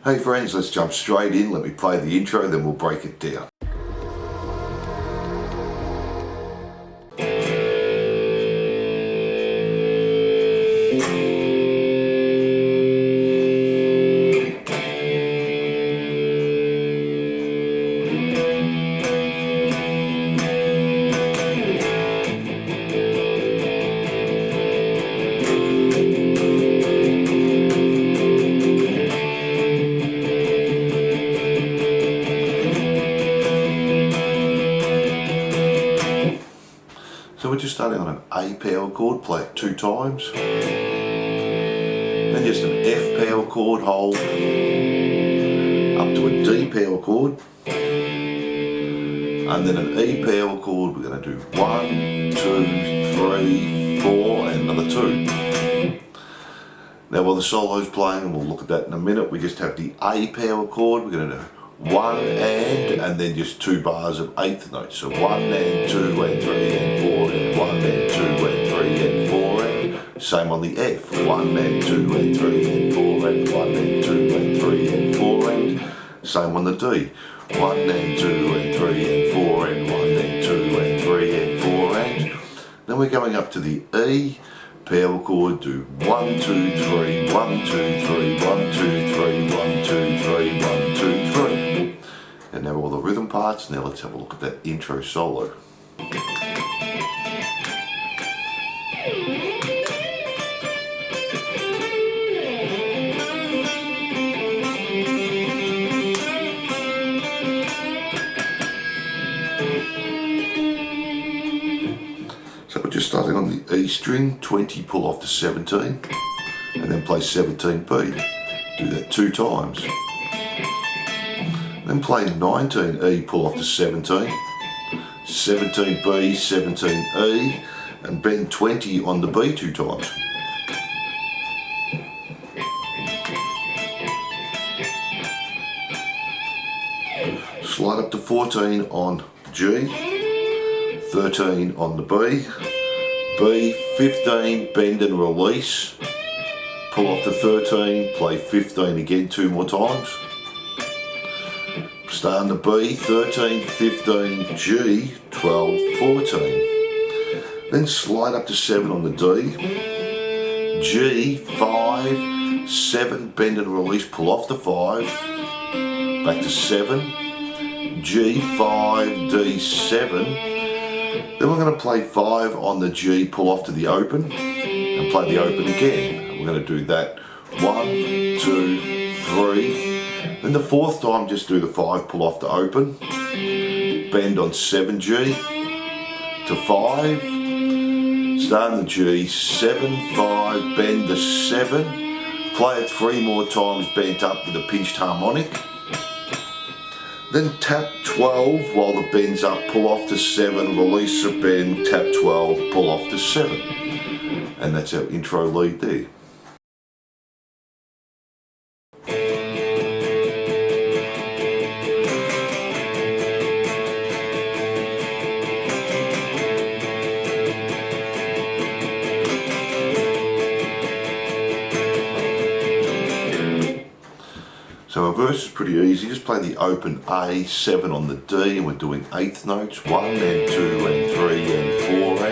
Hey friends, let's jump straight in. Let me play the intro, then we'll break it down. So we're just starting on an A power chord, play it 2 times. Then just an F power chord, hold. Up to a D power chord. And then an E power chord, we're going to do 1, 2, 3, 4 and another 2. Now while the solo's playing, and we'll look at that in a minute, we just have the A power chord. We're going to do 1 and then just 2 bars of 8th notes. So 1 and 2 and 3 and 4 and 1 and 2 and 3 and 4 and same on the F. 1 and 2 and 3 and 4 and 1 and 2 and 3 and 4 and same on the D. 1 and 2 and 3 and 4 and 1 and 2 and 3 and 4 and then we're going up to the E power chord, do 1, 2, 3, 1, 2, 3, 1, 2, 3, 1, 2, 3, 1, 2, 3. And now all the rhythm parts. Now let's have a look at that intro solo. So we're just starting on the E string, 20, pull off to 17, and then play 17B. Do that 2 times. Then play 19E, pull off to 17, 17B, 17E, and bend 20 on the B 2 times. Slide up to 14 on G, 13 on the B, 15, bend and release, pull off to 13, play 15 again 2 more times. Start on the B, 13, 15, G, 12, 14. Then slide up to 7 on the D, G, 5, 7, bend and release, pull off the 5, back to 7, G, 5, D, 7. Then we're going to play 5 on the G, pull off to the open, and play the open again. We're going to do that 1, 2, 3. Then the 4th time, just do the 5, pull off to open, bend on 7G to 5, start on the G, 7, 5, bend the 7, play it 3 more times bent up with a pinched harmonic, then tap 12 while the bend's up, pull off to 7, release the bend, tap 12, pull off to 7. And that's our intro lead there. So our verse is pretty easy, just play the open A, 7 on the D, and we're doing 8th notes, 1 and 2 and 3 and 4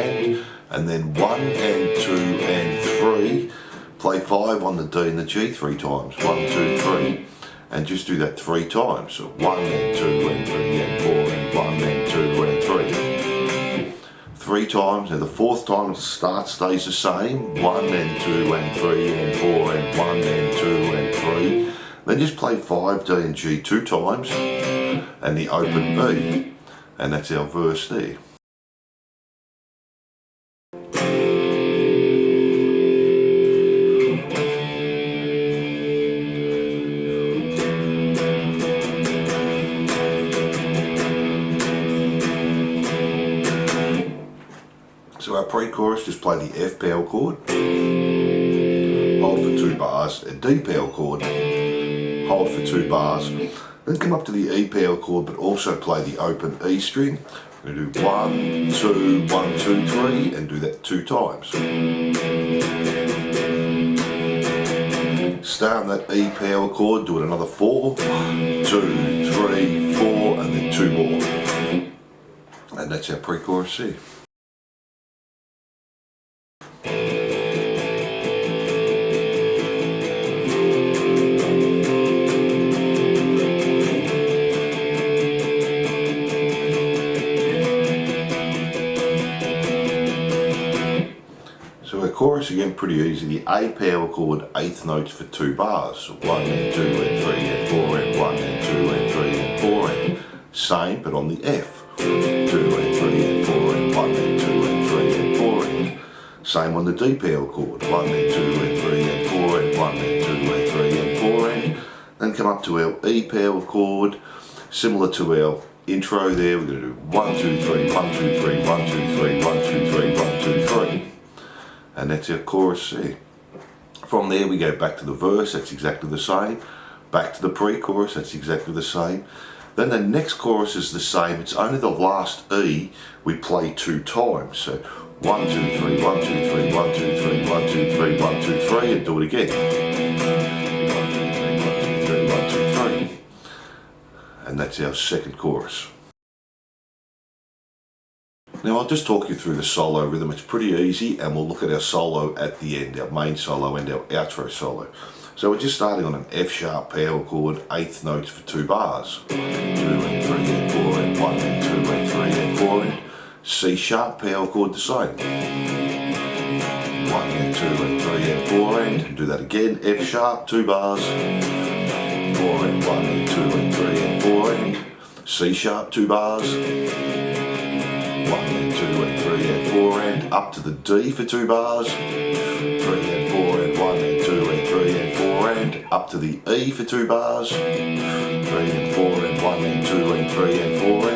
and then 1 and 2 and 3, play 5 on the D and the G 3 times, 1, 2, 3, and just do that 3 times, so 1 and 2 and 3 and 4 and 1 and 2 and 3. 3 times, and the 4th time the start stays the same, 1 and 2 and 3 and 4 and 1 and 2 and 3. Then just play 5, D and G 2 times, and the open E, and that's our verse there. So our pre-chorus, just play the F power chord, hold for 2 bars, a D power chord, hold for 2 bars, then come up to the E power chord but also play the open E string. We're going to do 1, 2, 1, 2, 3 and do that 2 times. start on that E power chord, do it another 4, 2, 3, 4, and then 2 more. And that's our pre-chorus there. So our chorus again pretty easy. The A power chord, eighth notes for 2 bars. 1 and 2 and 3 and 4 and 1 and 2 and 3 and 4 and same but on the F. 2 and 3 and 4 and 1 and 2 and 3 and 4 and same on the D power chord. 1 and 2 and 3 and 4 and 1 and 2 and 3 and 4 and then come up to our E power chord, similar to our intro there. We're going to do 1 2 3 1 2 3 1 2 3 1 2 3 1 2 3. And that's our chorus there. From there we go back to the verse, that's exactly the same. Back to the pre-chorus, that's exactly the same. Then the next chorus is the same, it's only the last E we play 2 times. So 1 2 3 1 2 3 1 2 3 1 2 3 1 2 3 and do it again. 1 2 3 1 2 3. And that's our second chorus. Now I'll just talk you through the solo rhythm. It's pretty easy, and we'll look at our solo at the end, our main solo and our outro solo. So we're just starting on an F sharp power chord, eighth notes for 2 bars. 2 and 3 and 4 and 1 and 2 and 3 and 4 and C sharp power chord the same. 1 and 2 and 3 and 4 and do that again, F sharp, 2 bars. 4 and 1 and 2 and 3 and 4 and C sharp, 2 bars. 1 and 2 and 3 and 4 and up to the D for 2 bars. 3 and 4 and 1 and 2 and 3 and 4 and up to the E for 2 bars. 3 and 4 and 1 and 2 and 3 and 4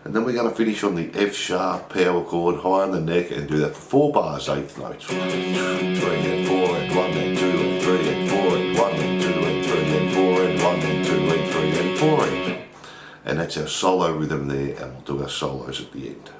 and then we're going to finish on the F sharp power chord high on the neck and do that for 4 bars, eighth notes. 3 and 4 and 1 and 2 and 3 and 4 and 1 and 2 and 3 and 4 and 1 and 2 and 3 and 4 and that's our solo rhythm there, and we'll do our solos at the end.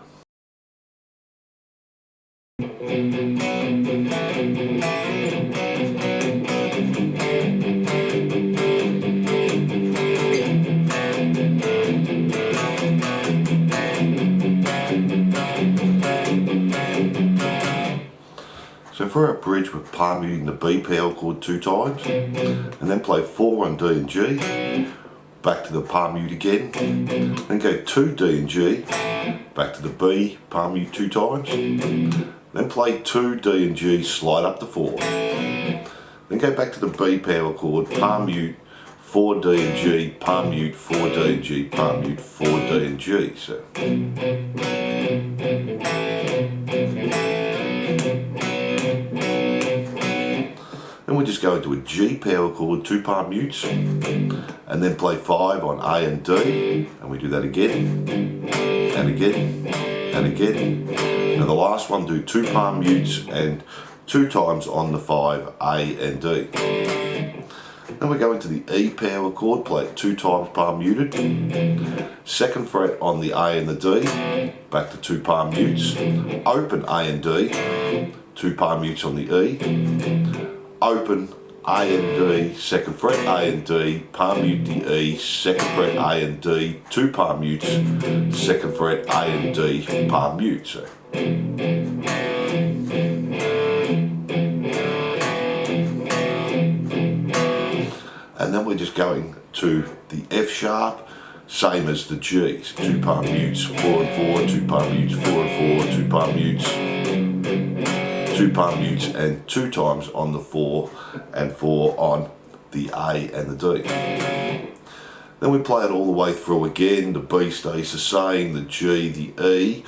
So for our bridge, we're palm muting the B power chord 2 times, and then play 4 on D and G, back to the palm mute again, then go 2 D and G, back to the B, palm mute 2 times, then play 2 D and G, slide up to 4, then go back to the B power chord, palm mute 4 D and G, palm mute 4 D and G, palm mute 4 D and G. So. Then we just go into a G power chord, 2 palm mutes, and then play 5 on A and D, and we do that again, and again, and again. Now the last one, do 2 palm mutes and 2 times on the 5, A and D. Then we go into the E power chord, play it 2 times palm muted, 2nd fret on the A and the D, back to 2 palm mutes, open A and D, 2 palm mutes on the E, open A and D, 2nd fret A and D, palm mute the E, 2nd fret A and D, 2 palm mutes, 2nd fret A and D, palm mute. So. And then we're just going to the F sharp, same as the G's, 2 palm mutes, 4 and 4, 2 palm mutes, 4 and 4, 2 palm mutes, 2 palm mutes and 2 times on the 4 and 4 on the A and the D. Then we play it all the way through again, the B stays the same, the G, the E.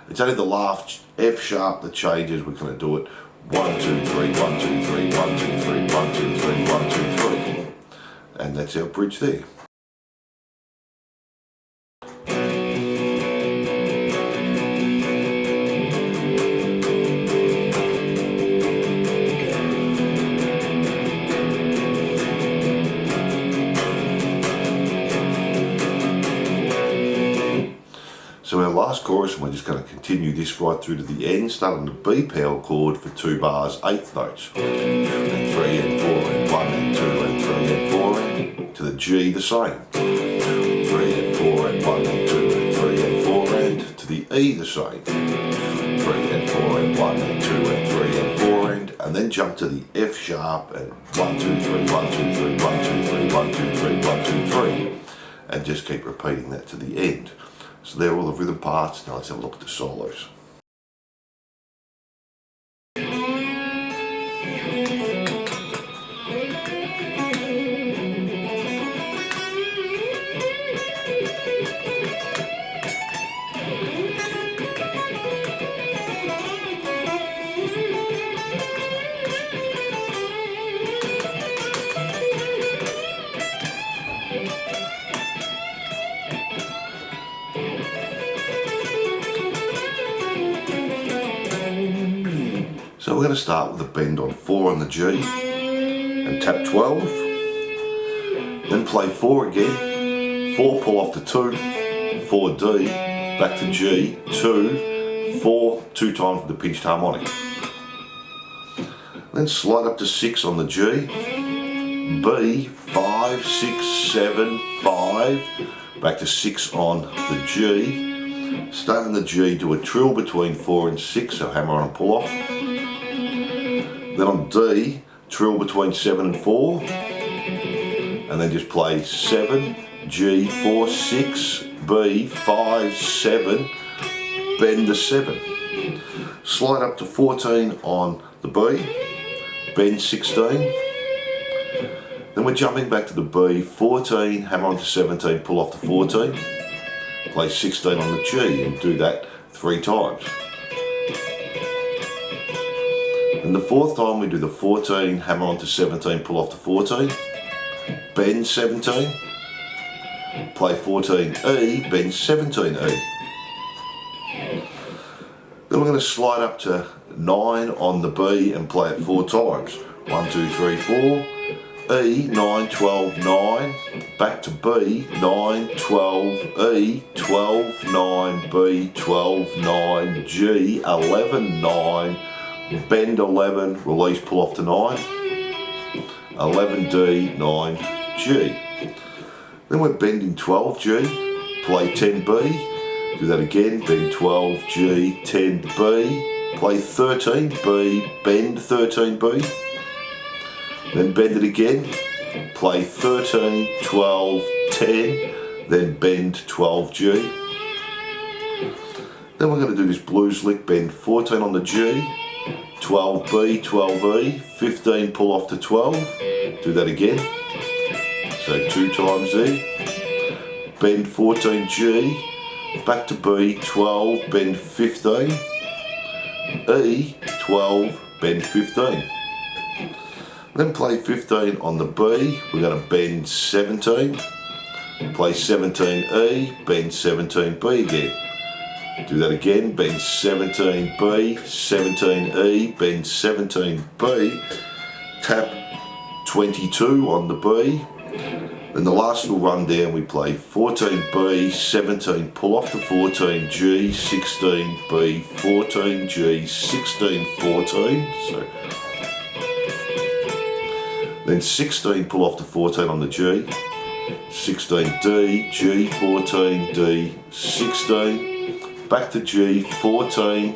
It's only the last F sharp that changes. We're going to do it 1 2 3 1 2 3 1 2 3 1 2 3 1 2 3, and that's our bridge there. So our last chorus, and we're just going to continue this right through to the end, starting the B power chord for 2 bars, 8th notes. And 3 and 4 and 1 and 2 and 3 and 4 and to the G the same. 3 and 4 and 1 and 2 and 3 and 4 and to the E the same. 3 and 4 and 1 and 2 and 3 and 4 and then jump to the F sharp and 1, 2, 3, 1, 2, 3, 1, 2, 3, 1, 2, 3, 1, 2, 3. And just keep repeating that to the end. So there are all the rhythm parts. Now let's have a look at the solos. So we're going to start with a bend on 4 on the G and tap 12, then play 4 again, 4 pull off to 2, 4 D, back to G, 2, 4, 2 times with the pinched harmonic. Then slide up to 6 on the G, B, 5, 6, 7, 5, back to 6 on the G, start on the G, do a trill between 4 and 6, so hammer on and pull off. Then on D, trill between 7 and 4, and then just play 7, G, 4, 6, B, 5, 7, bend to 7. Slide up to 14 on the B, bend 16. Then we're jumping back to the B, 14, hammer on to 17, pull off to 14, play 16 on the G and do that 3 times. And the 4th time we do the 14, hammer on to 17, pull off to 14, bend 17, play 14 E, bend 17 E. Then we're going to slide up to 9 on the B and play it 4 times. 1, 2, 3, 4, E, 9, 12, 9, back to B, 9, 12, E, 12, 9, B, 12, 9, G, 11, 9, bend 11, release, pull off to 9, 11 D, 9 G. Then we're bending 12 G, play 10 B, do that again, bend 12 G, 10 B, play 13 B, bend 13 B, then bend it again, play 13, 12, 10, then bend 12 G. Then we're going to do this blues lick, bend 14 on the G, 12B, 12E, 15 pull off to 12, do that again, so 2 times E, bend 14G, back to B, 12, bend 15, E, 12, bend 15. Then play 15 on the B, we're going to bend 17, play 17E, bend 17B again. Do that again, bend 17B, 17E, bend 17B, tap 22 on the B, then the last little run down we play 14B, 17, pull off to 14G, 16B, 14G, 16, 14, so then 16 pull off to 14 on the G, 16D, G, 14D, 16, back to G, 14,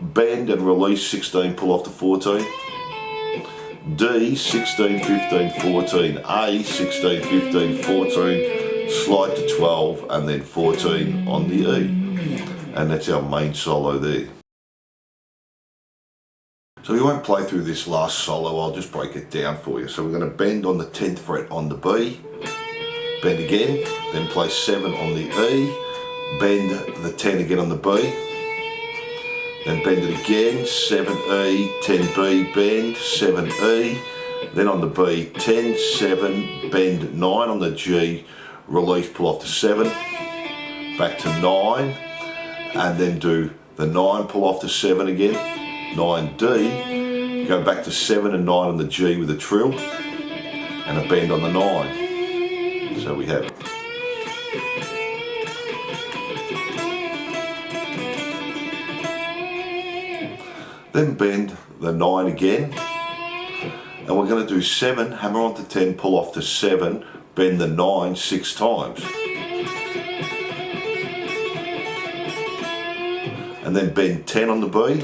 bend and release 16, pull off to 14, D, 16, 15, 14, A, 16, 15, 14, slide to 12 and then 14 on the E. And that's our main solo there. So we won't play through this last solo, I'll just break it down for you. So we're going to bend on the 10th fret on the B, bend again, then play 7 on the E, bend the 10 again on the B, then bend it again, 7E, 10B, bend, 7E, then on the B, 10, 7, bend 9 on the G, release, pull off to 7, back to 9, and then do the 9, pull off to 7 again, 9D, go back to 7 and 9 on the G with a trill, and a bend on the 9. So we have Then bend the 9 again, and we're going to do 7, hammer onto 10, pull off to 7, bend the 9 6 times. And then bend 10 on the B,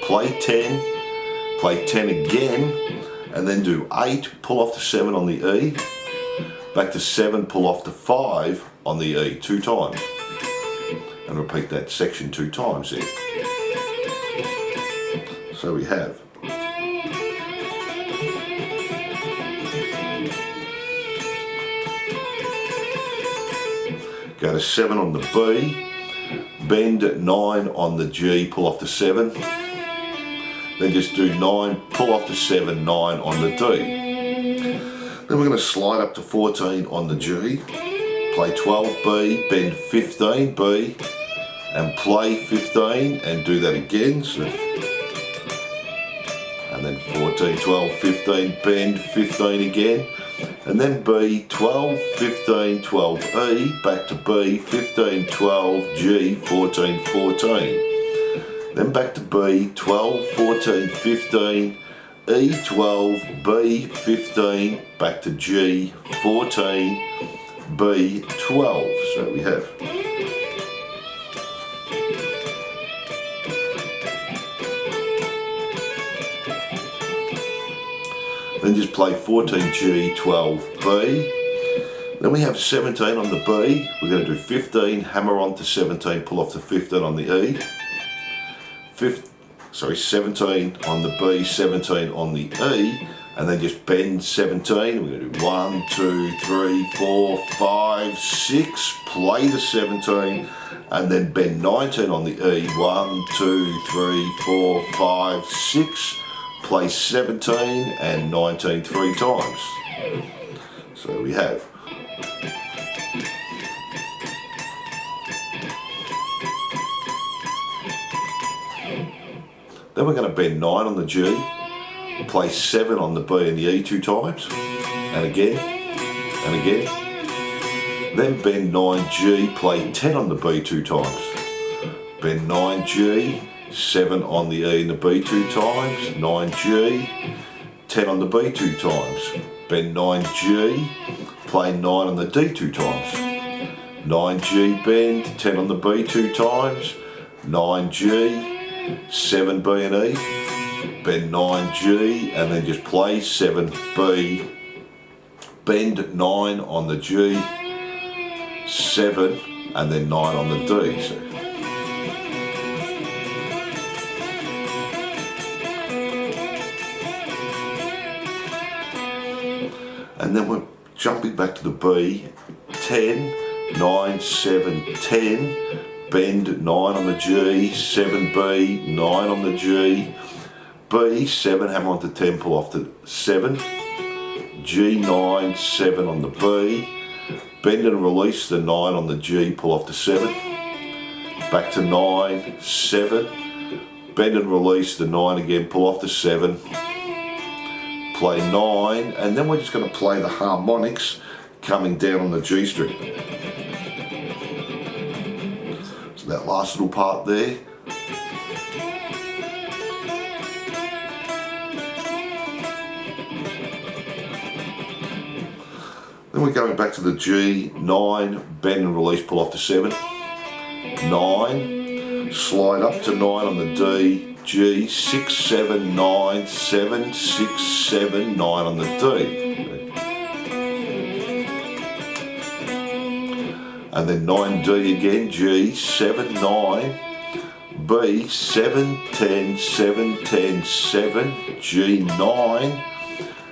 play 10 again, and then do 8, pull off to 7 on the E, back to 7, pull off to 5 on the E 2 times. And repeat that section 2 times there. So we have go to 7 on the B, bend 9 on the G, pull off to 7, then just do 9, pull off to 7, 9 on the D. Then we're going to slide up to 14 on the G, play 12 B, bend 15 B, and play 15, and do that again. So, and then 14, 12, 15, bend 15 again, and then B, 12, 15, 12 E, back to B, 15, 12, G, 14, 14. Then back to B, 12, 14, 15, E, 12, B, 15, back to G, 14, B, 12. So we have then just play 14 G, 12 B. Then we have 17 on the B. We're going to do 15, hammer on to 17, pull off to 15 on the E. 17 on the B, 17 on the E, and then just bend 17. We're going to do 1, 2, 3, 4, 5, 6, play the 17, and then bend 19 on the E. 1, 2, 3, 4, 5, 6. Play 17 and 19 3 times. So we have then we're going to bend 9 on the G, play 7 on the B and the E 2 times, and again, and again. Then bend 9G, play 10 on the B 2 times, bend 9G, 7 on the E and the B 2 times, 9G, 10 on the B 2 times, bend 9G, play 9 on the D 2 times, 9G bend, 10 on the B 2 times, 9G, 7 B and E, bend 9G, and then just play 7B, bend 9 on the G, 7, and then 9 on the D. So, and then we're jumping back to the B, 10, 9, 7, 10, bend 9 on the G, 7B, 9 on the G, B, 7, hammer onto 10, pull off to 7, G, 9, 7 on the B, bend and release the 9 on the G, pull off to 7, back to 9, 7, bend and release the 9 again, pull off to 7, play 9, and then we're just going to play the harmonics coming down on the G string. So that last little part there. Then we're going back to the G, 9, bend and release, pull off to 7, 9, slide up to 9 on the D, G, 6, 7, 9, 7, 6, 7, 9 on the D. And then 9D again, G, 7, 9, B, 7, 10, 7, 10, 7, G, 9,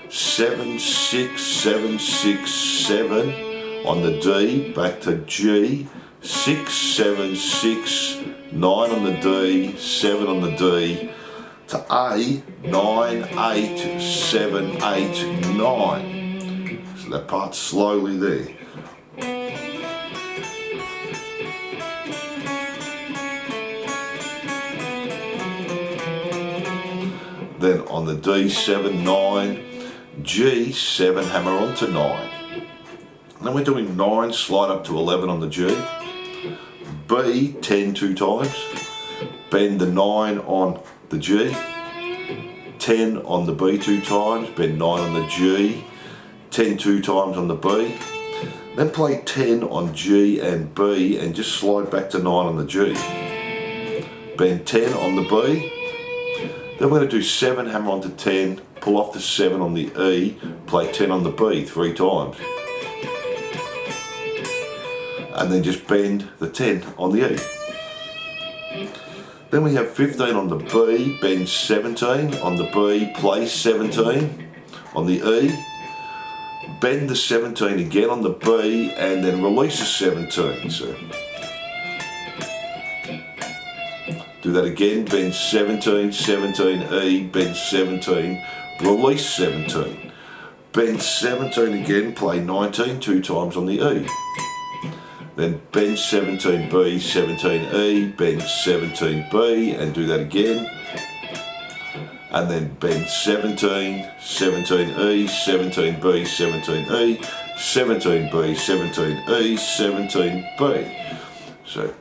7, 6, 7, 6, 7 on the D, back to G, 6, 7, 6, 9 on the D, 7 on the D, to A, 9, 8, 7, 8, 9. So that part's slowly there. Then on the D, 7, 9, G, 7, hammer on to 9. Then we're doing 9, slide up to 11 on the G, B, 10 2 times, bend the 9 on the G, 10 on the B 2 times, bend 9 on the G, 10 2 times on the B, then play 10 on G and B and just slide back to 9 on the G. Bend 10 on the B, then we're going to do 7, hammer onto 10, pull off the 7 on the E, play 10 on the B 3 times. And then just bend the 10 on the E. Then we have 15 on the B, bend 17 on the B, play 17 on the E, bend the 17 again on the B, and then release the 17. So do that again, bend 17, 17 E, bend 17, release 17. Bend 17 again, play 19 2 times on the E. Then bend 17B, 17E, bend 17B, and do that again. And then bend 17, 17E, 17B, 17E, 17B, 17E, 17B. So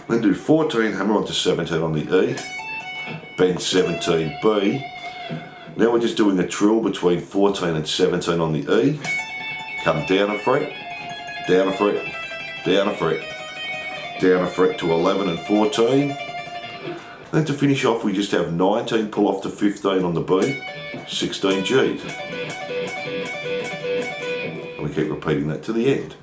then do 14, hammer onto 17 on the E, bend 17B. Now we're just doing a trill between 14 and 17 on the E. Come down a fret, down a fret, down a fret, down a fret to 11 and 14. Then to finish off we just have 19, pull off to 15 on the B, 16 Gs. And we keep repeating that to the end.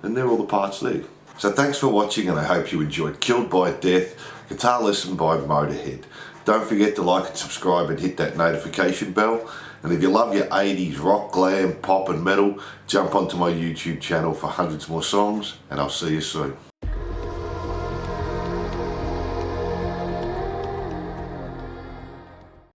And they're all the parts there. So thanks for watching, and I hope you enjoyed Killed by Death, guitar lesson by Motorhead. Don't forget to like and subscribe and hit that notification bell. And if you love your 80s rock, glam, pop and metal, jump onto my YouTube channel for hundreds more songs, and I'll see you soon.